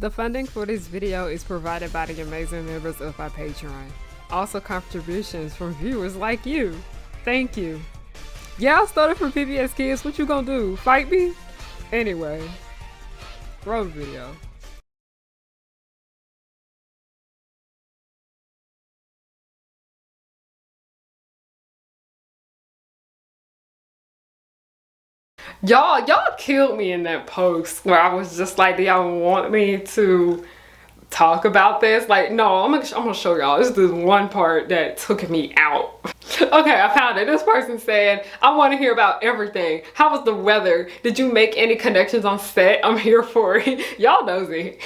The funding for this video is provided by the amazing members of our Patreon. Also contributions from viewers like you. Thank you. Yeah, I started from PBS Kids. What you gonna do? Fight me? Anyway, roll the video. Y'all killed me in that post where I was just like, do y'all want me to talk about this? Like, no, I'm gonna show y'all. This is the one part that took me out. Okay, I found it. This person said, I want to hear about everything. How was the weather? Did you make any connections on set? I'm here for it. Y'all nosy.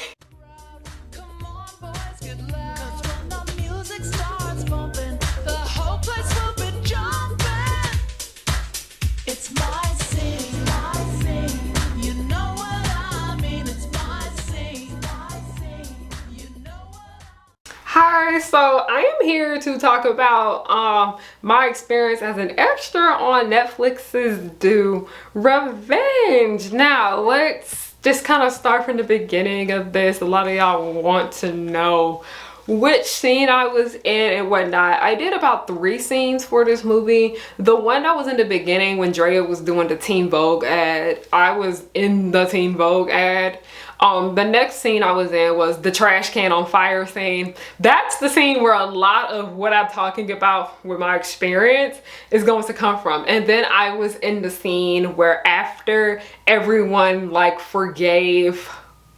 Hi, so I am here to talk about my experience as an extra on Netflix's Do Revenge. Now, let's just kind of start from the beginning of this. A lot of y'all want to know which scene I was in and whatnot. I did about 3 scenes for this movie. The one that was in the beginning when Drea was doing the Teen Vogue ad, I was in the Teen Vogue ad. The next scene I was in was the trash can on fire scene. That's the scene where a lot of what I'm talking about with my experience is going to come from. And then I was in the scene where after everyone like forgave,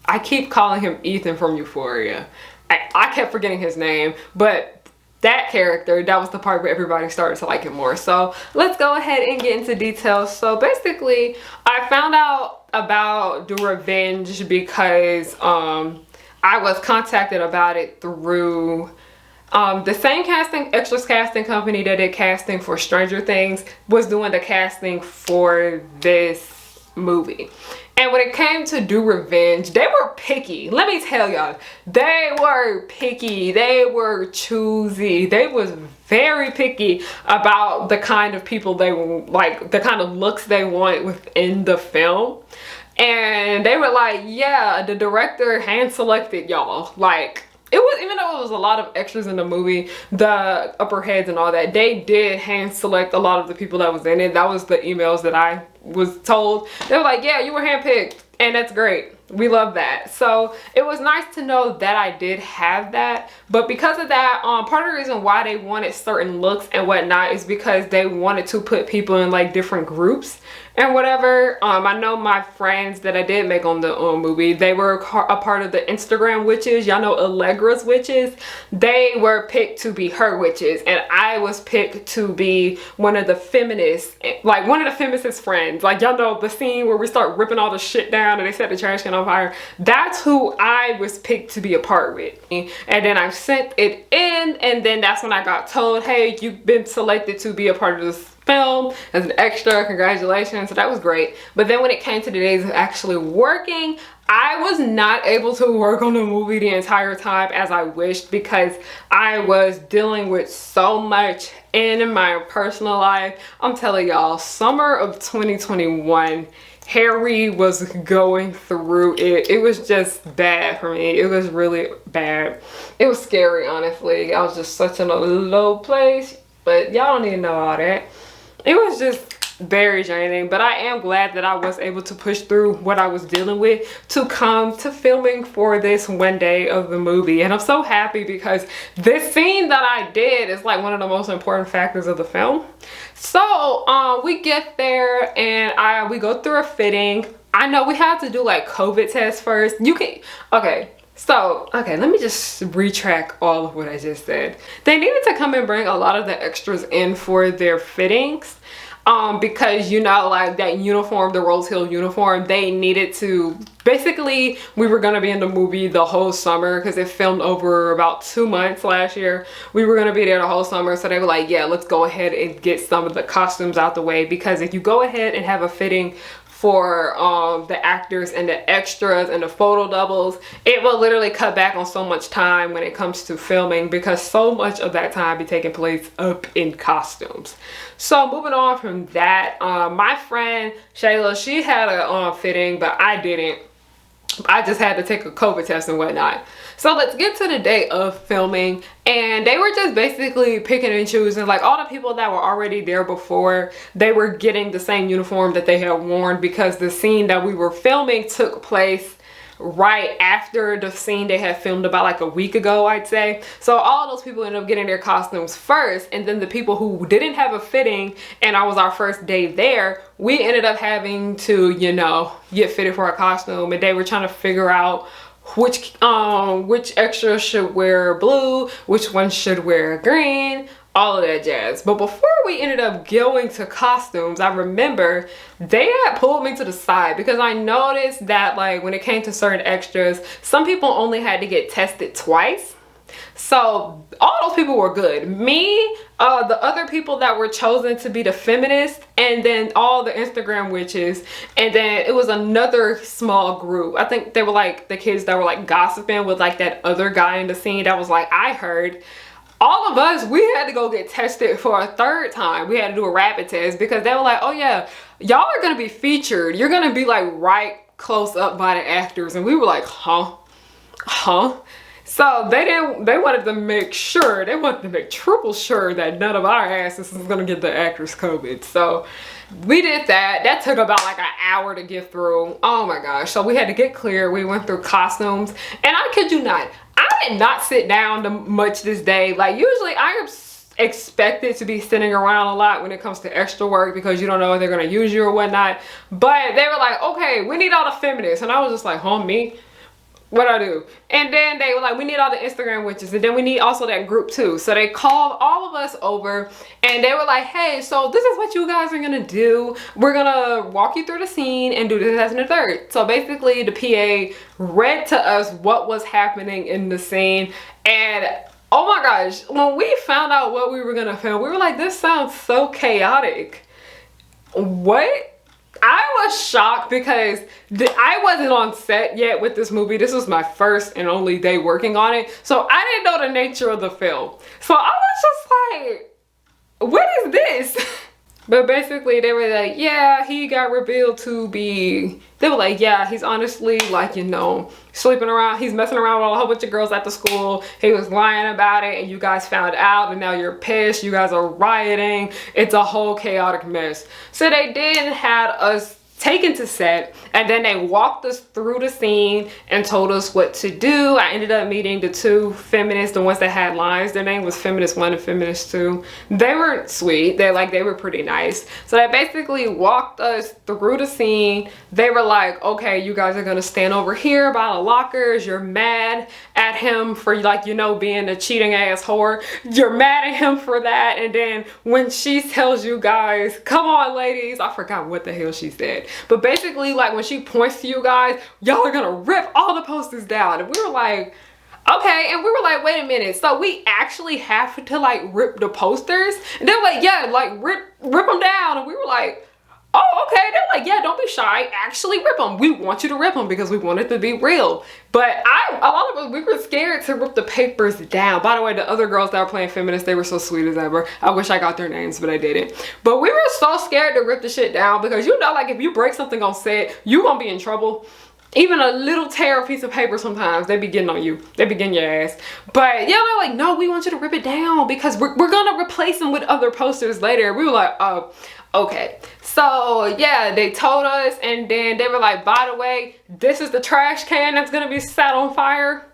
I keep calling him Ethan from Euphoria. I kept forgetting his name, but that character, that was the part where everybody started to like him more. So let's go ahead and get into details. So basically, I found out about Do Revenge because I was contacted about it through the same extras casting company that did casting for Stranger Things was doing the casting for this movie. And when it came to Do Revenge, they were picky. Let me tell y'all, they were picky. They were choosy. They was very picky about the kind of people they like, the kind of looks they wanted within the film. And they were like, yeah, the director hand selected y'all. Like, it was, even though it was a lot of extras in the movie, the upper heads and all that, they did hand select a lot of the people that was in it. That was the emails that I was told. They were like, yeah, you were handpicked, and that's great. We love that. So it was nice to know that I did have that. But because of that, part of the reason why they wanted certain looks and whatnot is because they wanted to put people in like different groups and whatever. I know my friends that I did make on the movie, they were a part of the Instagram witches. Y'all know Allegra's witches. They were picked to be her witches, and I was picked to be one of the feminists, like one of the feminists friends. Like, y'all know the scene where we start ripping all the shit down and they set the trash can on fire. That's who I was picked to be a part with. And then I sent it in, and then that's when I got told, hey, you've been selected to be a part of this film as an extra. Congratulations. So that was great. But then when it came to the days of actually working, I was not able to work on the movie the entire time as I wished because I was dealing with so much in my personal life. I'm telling y'all, summer of 2021, Harry was going through it. It was just bad for me. It was really bad. It was scary, honestly. I was just such in a low place, but y'all don't need to know all that. It was just very draining, but I am glad that I was able to push through what I was dealing with to come to filming for this one day of the movie. And I'm so happy because this scene that I did is like one of the most important factors of the film. So we get there and we go through a fitting. I know we had to do like COVID tests first. Okay, let me just retrack all of what I just said. They needed to come and bring a lot of the extras in for their fittings. Because, you know, like that uniform, the Rose Hill uniform, they needed to, basically, we were going to be in the movie the whole summer because it filmed over about 2 months last year. We were going to be there the whole summer. So they were like, yeah, let's go ahead and get some of the costumes out the way, because if you go ahead and have a fitting for the actors and the extras and the photo doubles, it will literally cut back on so much time when it comes to filming, because so much of that time be taking place up in costumes. So moving on from that, my friend Shayla, she had a fitting, but I didn't. I just had to take a COVID test and whatnot. So let's get to the day of filming, and they were just basically picking and choosing. Like, all the people that were already there before, they were getting the same uniform that they had worn, because the scene that we were filming took place right after the scene they had filmed about like a week ago, I'd say. So all those people ended up getting their costumes first, and then the people who didn't have a fitting, and I was our first day there, we ended up having to, you know, get fitted for a costume, and they were trying to figure out which extra should wear blue, which one should wear green, all of that jazz. But before we ended up going to costumes, I remember they had pulled me to the side, because I noticed that, like, when it came to certain extras, some people only had to get tested twice. So all those people were good. Me, the other people that were chosen to be the feminists, and then all the Instagram witches, and then it was another small group. I think they were like the kids that were like gossiping with like that other guy in the scene that was like, I heard. All of us, we had to go get tested for a third time. We had to do a rapid test, because they were like, oh yeah, y'all are gonna be featured. You're gonna be like right close up by the actors. And we were like, huh? So they wanted to make sure, they wanted to make triple sure that none of our asses was gonna get the actors COVID. So we did that. That took about like an hour to get through. Oh my gosh. So we had to get clear. We went through costumes, and I kid you not, I did not sit down much this day. Like, usually I am expected to be sitting around a lot when it comes to extra work, because you don't know if they're gonna use you or whatnot. But they were like, okay, we need all the feminists. And I was just like, huh, me? What'd I do? And then they were like, we need all the Instagram witches, and then we need also that group too. So they called all of us over, and they were like, hey, so this is what you guys are gonna do. We're gonna walk you through the scene and do this, as and the third. So basically the PA read to us what was happening in the scene, and oh my gosh, when we found out what we were gonna film, we were like, this sounds so chaotic. What? I was shocked, because I wasn't on set yet with this movie. This was my first and only day working on it. So I didn't know the nature of the film. So I was just like, what is this? But basically they were like, yeah, he got revealed to be, they were like, yeah, he's honestly like, you know, sleeping around. He's messing around with a whole bunch of girls at the school. He was lying about it, and you guys found out, and now you're pissed. You guys are rioting. It's a whole chaotic mess. So they did have us taken to set, and then they walked us through the scene and told us what to do. I ended up meeting the two feminists, the ones that had lines. Their name was Feminist 1 and Feminist 2. They were sweet. They were pretty nice. So they basically walked us through the scene. They were like, okay, you guys are gonna stand over here by the lockers. You're mad at him for, like, you know, being a cheating ass whore. You're mad at him for that. And then when she tells you guys, come on ladies, I forgot what the hell she said. But basically, like, when she points to you guys, y'all are gonna rip all the posters down. And we were like, okay. And we were like, wait a minute, so we actually have to like rip the posters? And they were like, yeah, like rip them down. And we were like, oh, okay. They're like, yeah, don't be shy, actually rip them. We want you to rip them, because we want it to be real. But a lot of us, we were scared to rip the papers down. By the way, the other girls that were playing feminists, they were so sweet as ever. I wish I got their names, but I didn't. But we were so scared to rip the shit down, because you know, like, if you break something on set, you gonna be in trouble. Even a little tear piece of paper, sometimes they be getting on you. They be getting your ass. But yeah, they're like, no, we want you to rip it down, because we're gonna replace them with other posters later. We were like, oh, okay. So yeah, they told us, and then they were like, by the way, this is the trash can that's gonna be set on fire.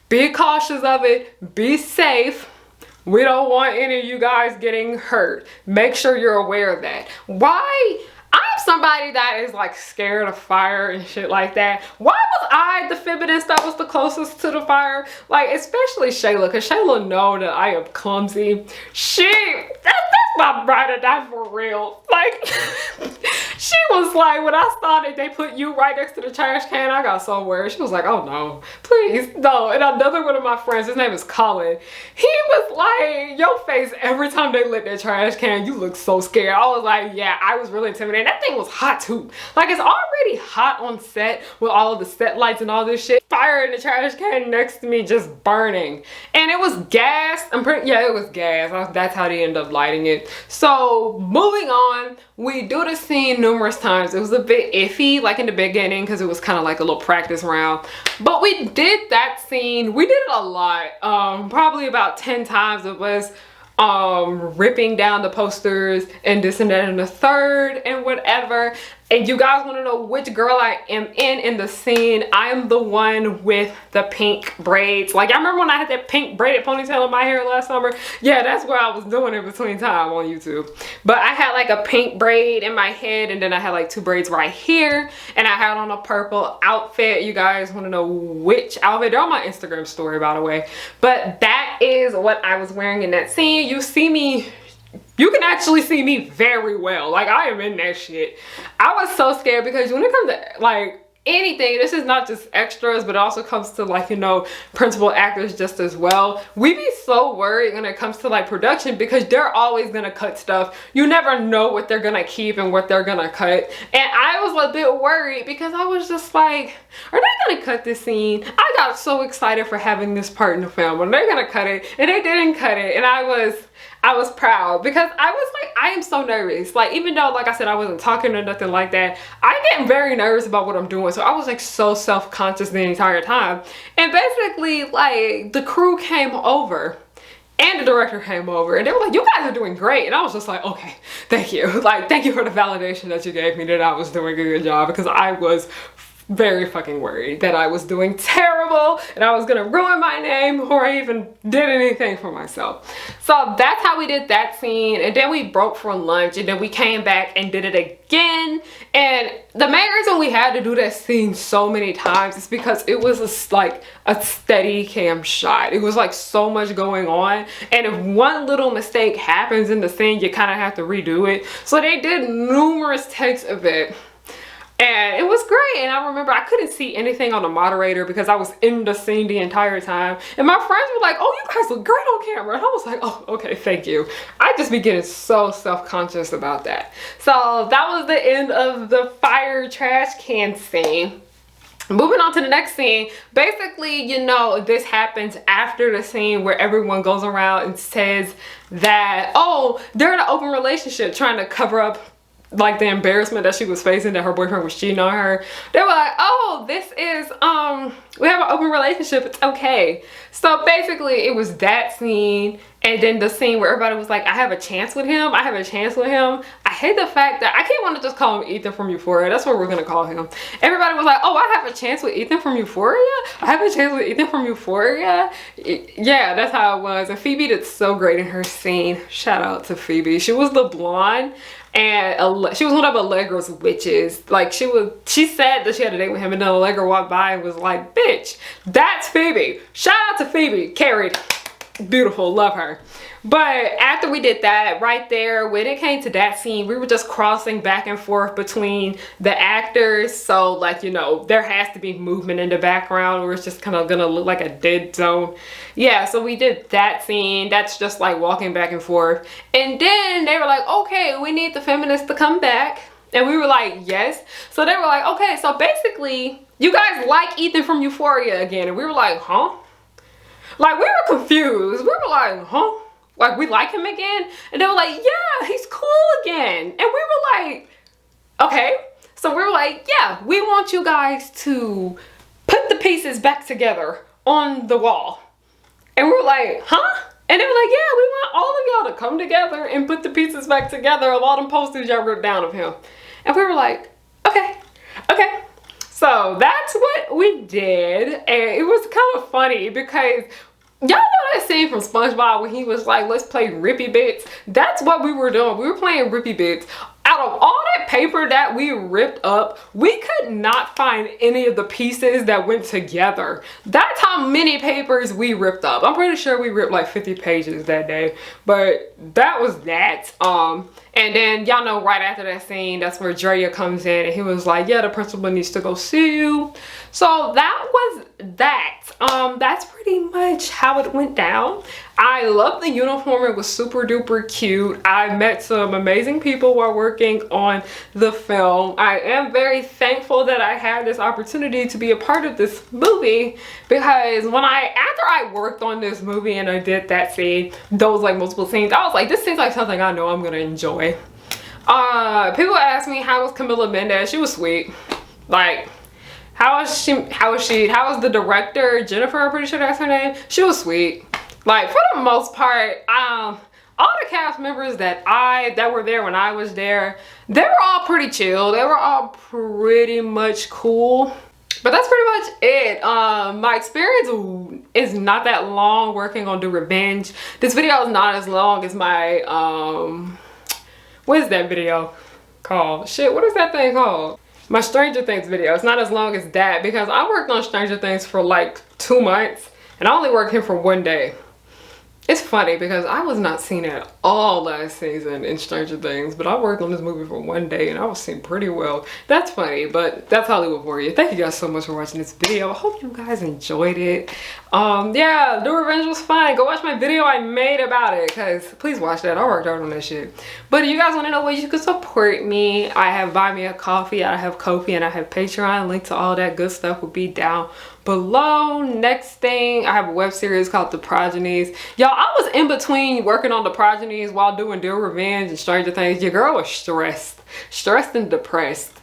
Be cautious of it. Be safe. We don't want any of you guys getting hurt. Make sure you're aware of that. Why? I'm somebody that is like scared of fire and shit like that. Why was I the feminist that was the closest to the fire? Like, especially Shayla, because Shayla know that I am clumsy. That's my bride or die for real. Like, she was like, when I saw that they put you right next to the trash can, I got so worried. She was like, oh no, please, no. And another one of my friends, his name is Colin, he was like, your face every time they lit that trash can, you look so scared. I was like, yeah, I was really intimidated. That thing was hot too. Like, it's already hot on set with all of the set lights and all this shit. Fire in the trash can next to me just burning. And it was gas. Yeah, it was gas. That's how they ended up lighting it. it. So moving on, we do the scene numerous times. It was a bit iffy like in the beginning because it was kind of like a little practice round, but we did that scene. We did it a lot, probably about 10 times of us ripping down the posters and this and that and the third and whatever. And you guys want to know which girl I am in the scene? I am the one with the pink braids. Like, I remember when I had that pink braided ponytail in my hair last summer? Yeah, that's what I was doing in between time on YouTube. But I had like a pink braid in my head, and then I had like 2 braids right here, and I had on a purple outfit. You guys want to know which outfit? They're on my Instagram story, by the way. But that is what I was wearing in that scene. You see me, you can actually see me very well. Like, I am in that shit. I was so scared because when it comes to like anything, this is not just extras, but it also comes to like, you know, principal actors just as well. We be so worried when it comes to like production because they're always gonna cut stuff. You never know what they're gonna keep and what they're gonna cut. And I was a bit worried because I was just like, are they gonna cut this scene? I got so excited for having this part in the film, and they're gonna cut it, and they didn't cut it. And I was proud because I was like, I am so nervous. Like, even though, like I said, I wasn't talking or nothing like that, I get very nervous about what I'm doing. So I was like so self-conscious the entire time. And basically, like, the crew came over and the director came over and they were like, you guys are doing great. And I was just like, okay, thank you. Like, thank you for the validation that you gave me that I was doing a good job, because I was very fucking worried that I was doing terrible and I was gonna ruin my name before I even did anything for myself. So that's how we did that scene. And then we broke for lunch, and then we came back and did it again. And the main reason we had to do that scene so many times is because it was like a steady cam shot. It was like so much going on, and if one little mistake happens in the scene, you kind of have to redo it. So they did numerous takes of it. And it was great. And I remember I couldn't see anything on the moderator because I was in the scene the entire time. And my friends were like, oh, you guys look great on camera. And I was like, oh, okay, thank you. I just be getting so self-conscious about that. So that was the end of the fire trash can scene. Moving on to the next scene. Basically, you know, this happens after the scene where everyone goes around and says that, oh, they're in an open relationship, trying to cover up like the embarrassment that she was facing, that her boyfriend was cheating on her. They were like, oh, this is we have an open relationship, it's okay. So basically it was that scene, and then the scene where everybody was like, I have a chance with him, I have a chance with him. I hate the fact that I can't want to just call him Ethan from Euphoria. That's what we're gonna call him. Everybody was like, oh, I have a chance with Ethan from Euphoria, I have a chance with Ethan from Euphoria. Yeah, that's how it was. And Phoebe did so great in her scene. Shout out to Phoebe. She was the blonde, and she was one of Allegra's witches. Like, she said that she had a date with him, and then Allegra walked by and was like, bitch, that's Phoebe. Shout out to Phoebe. Carried. Beautiful. Love her. But after we did that, right there, when it came to that scene, we were just crossing back and forth between the actors. So, like, you know, there has to be movement in the background, or it's just kind of gonna look like a dead zone. Yeah, so we did that scene. That's just like walking back and forth. And then they were like, okay, we need the feminists to come back. And we were like, yes. So they were like, okay, so basically, you guys like Ethan from Euphoria again. And we were like, huh? Like, we were confused. We were like, huh? Like, we like him again? And they were like, yeah, he's cool again. And we were like, okay. So we were like, yeah, we want you guys to put the pieces back together on the wall. And we were like, huh? And they were like, yeah, we want all of y'all to come together and put the pieces back together of all them posters y'all wrote down of him. And we were like, okay, okay. So that's what we did. And it was kind of funny because y'all know that scene from SpongeBob when he was like, let's play Rippy Bits? That's what we were doing. We were playing Rippy Bits. Out of all that paper that we ripped up, we could not find any of the pieces that went together. That's how many papers we ripped up. I'm pretty sure we ripped like 50 pages that day. But that was that. And then y'all know right after that scene, that's where Drea comes in and he was like, yeah, the principal needs to go see you. So that was that. That's pretty much how it went down. I love the uniform. It was super duper cute. I met some amazing people while working working on the film. I am very thankful that I had this opportunity to be a part of this movie, because after I worked on this movie and I did that scene, those like multiple scenes, I was like, this seems like something I know I'm gonna enjoy. People ask me, how was Camila Mendez? She was sweet. Like, how was the director, Jennifer, I'm pretty sure that's her name? She was sweet. Like, for the most part, all the cast members that were there when I was there, they were all pretty chill. They were all pretty much cool. But that's pretty much it. My experience is not that long working on The Revenge. This video is not as long as my, what is that video called? Shit, what is that thing called? My Stranger Things video. It's not as long as that because I worked on Stranger Things for like 2 months and I only worked here for 1 day. It's funny because I was not seen at all last season in Stranger Things, but I worked on this movie for 1 day and I was seen pretty well. That's funny, but that's Hollywood for you. Thank you guys so much for watching this video. I hope you guys enjoyed it. Yeah, The Revenge was fun. Go watch my video I made about it, because please watch that. I worked hard on that shit. But if you guys want to know ways you can support me, I have Buy Me a Coffee, I have Ko-fi, and I have Patreon. Link to all that good stuff will be down below. Next thing, I have a web series called The Progenies. Y'all, I was in between working on The Progenies while doing The Revenge and Stranger Things. Your girl was stressed and depressed.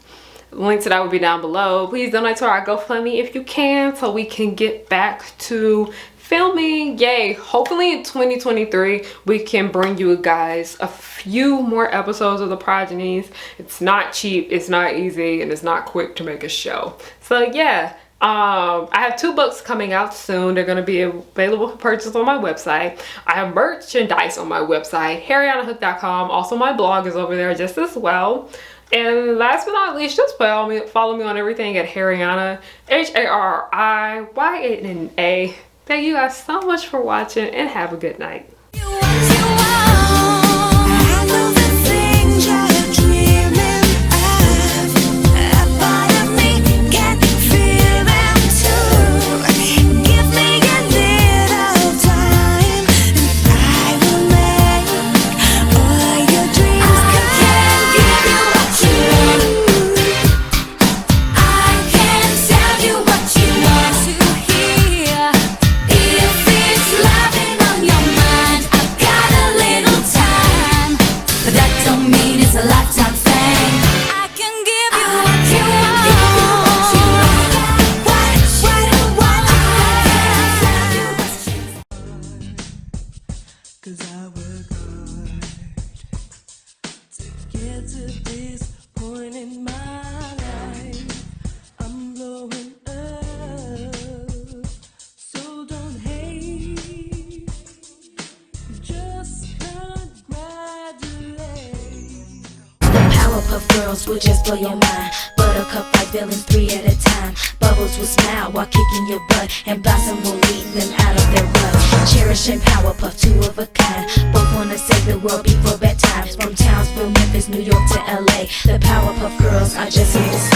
Link to that will be down below. Please donate to our GoFundMe if you can, so we can get back to filming. Yay. Hopefully in 2023 we can bring you guys a few more episodes of The Progenies. It's not cheap, it's not easy, and it's not quick to make a show. So yeah, I have 2 books coming out soon. They're going to be available for purchase on my website. I have merchandise on my website, harriyannahook.com. Also, my blog is over there just as well. And last but not least, just follow me on everything at Harriyanna, HARRIYANNA. Thank you guys so much for watching and have a good night. Girls will just blow your mind. Buttercup like villains 3 at a time. Bubbles will smile while kicking your butt, and Blossom will lead them out of their ruts. Cherish and Powerpuff, 2 of a kind. Both wanna save the world before bedtime. From Townsville, Memphis, New York to LA, the Powerpuff Girls are just here to stay.